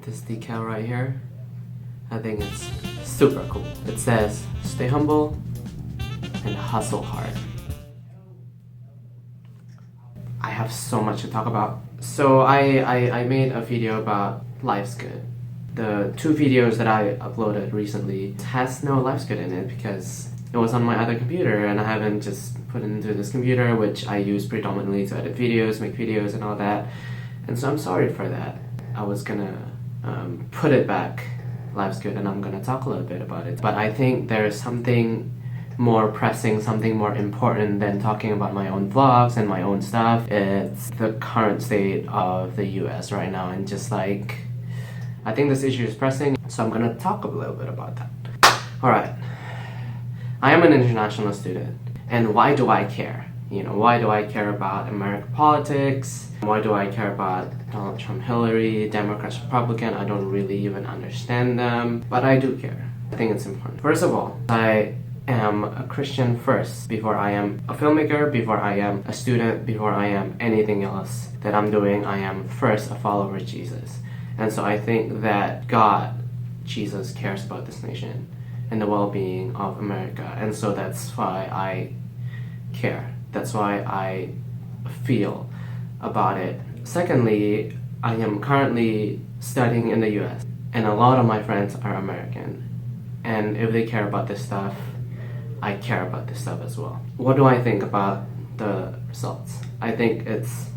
this decal right here. I think it's super cool. It says, "Stay humble and hustle hard." I have so much to talk about. So I made a video about Life's Good. The 2 videos that I uploaded recently has no Life's Good in it because it was on my other computer and I haven't just put it into this computer, which I use predominantly to edit videos, make videos and all that. And so I'm sorry for that. I was gonna put it back, Life's Good, and I'm gonna talk a little bit about it. But I think there's something more pressing, something more important than talking about my own vlogs and my own stuff. It's the current state of the US right now, and just like, I think this issue is pressing, so I'm gonna talk a little bit about that. Alright, I am an international student, and why do I care? You know, why do I care about American politics? Why do I care about Donald Trump, Hillary, Democrats, Republican? I don't really even understand them, but I do care. I think it's important. First of all, I am a Christian first, before I am a filmmaker, before I am a student, before I am anything else that I'm doing. I am first a follower of Jesus. And so I think that God, Jesus, cares about this nation and the well-being of America. And so that's why I care. That's why I feel about it. Secondly, I am currently studying in the US, and a lot of my friends are American. And if they care about this stuff, I care about this stuff as well. What do I think about the results? I think it's,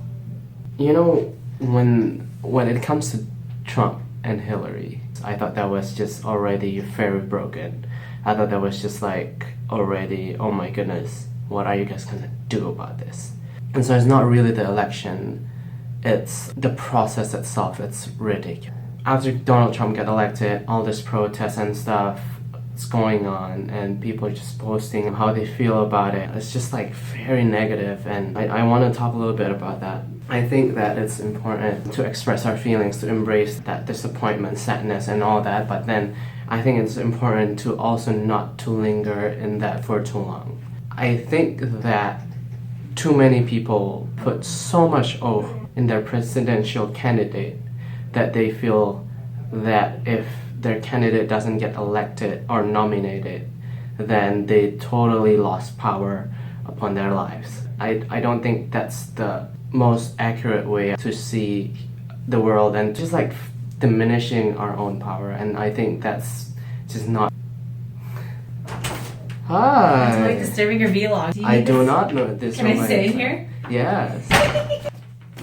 you know, when it comes to Trump and Hillary, I thought that was just already very broken. I thought that was just like already, oh my goodness, what are you guys gonna do about this? And so it's not really the election, it's the process itself. It's ridiculous. After Donald Trump got elected, all this protests and stuff is going on, and people are just posting how they feel about it. It's just like very negative, and I want to talk a little bit about that. I think that it's important to express our feelings, to embrace that disappointment, sadness, and all that, but then I think it's important to also not to linger in that for too long. I think that too many people put so much oath in their presidential candidate that they feel that if their candidate doesn't get elected or nominated, then they totally lost power upon their lives. I don't think that's the most accurate way to see the world, and just like diminishing our own power, and I think that's just not. Hi! I'm like disturbing your vlog. I do not know this. Can I sit in here? Yes.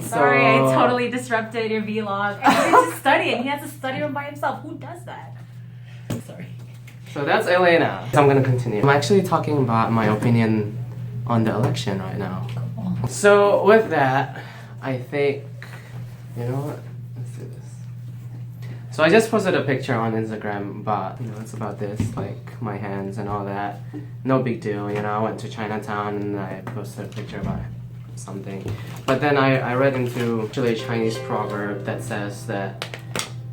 Sorry, I totally disrupted your vlog. I need to study it. He has to study one by himself. Who does that? I'm sorry. So that's Elena. So I'm gonna continue. I'm actually talking about my opinion on the election right now. Cool. So with that, I think, you know what? Let's do this. So I just posted a picture on Instagram about, you know, it's about this, like my hands and all that. No big deal, you know. I went to Chinatown and I posted a picture about something. But then I read into actually a Chinese proverb that says that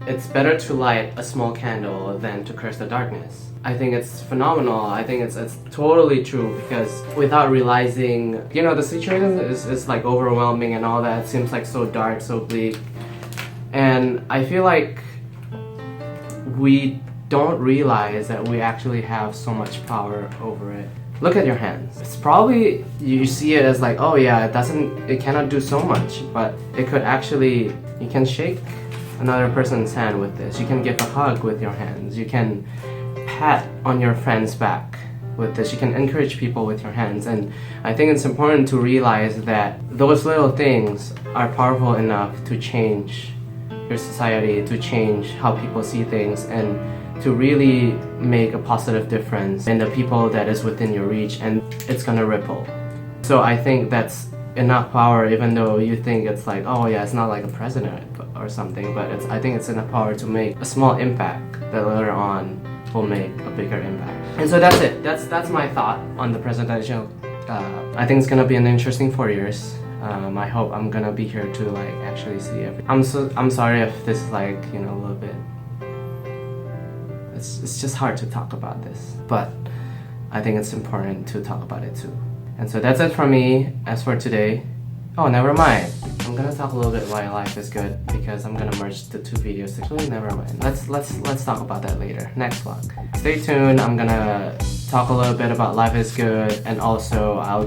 it's better to light a small candle than to curse the darkness. I think it's phenomenal. I think it's totally true, because without realizing, you know, the situation is like overwhelming and all that. It seems like so dark, so bleak. And I feel like we don't realize that we actually have so much power over it. Look at your hands. It's probably, you see it as like, oh yeah, it cannot do so much, but it could actually, you can shake another person's hand with this. You can give a hug with your hands. You can pat on your friend's back with this. You can encourage people with your hands. And I think it's important to realize that those little things are powerful enough to change your society, to change how people see things, and to really make a positive difference in the people that is within your reach, and it's gonna ripple. So I think that's enough power, even though you think it's like, oh yeah, it's not like a president or something, but I think it's enough power to make a small impact that later on will make a bigger impact. And so that's it. That's my thought on the presidential. I think it's gonna be an interesting 4 years. I hope I'm gonna be here to like actually see everything. I'm sorry if this is like, you know, a little bit. It's just hard to talk about this, but I think it's important to talk about it too. And so that's it from me as for today. Oh, never mind. I'm gonna talk a little bit why life is good because I'm gonna merge the two videos. Actually, never mind. Let's talk about that later. Next vlog. Stay tuned. I'm gonna talk a little bit about life is good, and also I'm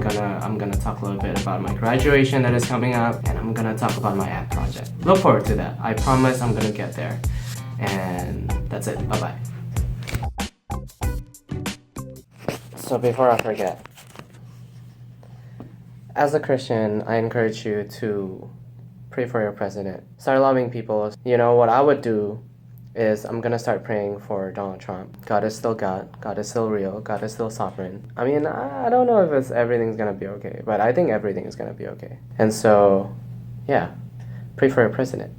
gonna talk a little bit about my graduation that is coming up, and I'm gonna talk about my app project. Look forward to that. I promise I'm gonna get there. And that's it. Bye bye. So before I forget, as a Christian, I encourage you to pray for your president. Start loving people. You know, what I would do is I'm gonna start praying for Donald Trump. God is still God. God is still real. God is still sovereign. I mean, I don't know if everything's gonna be okay, but I think everything is gonna be okay. And so, yeah, pray for your president.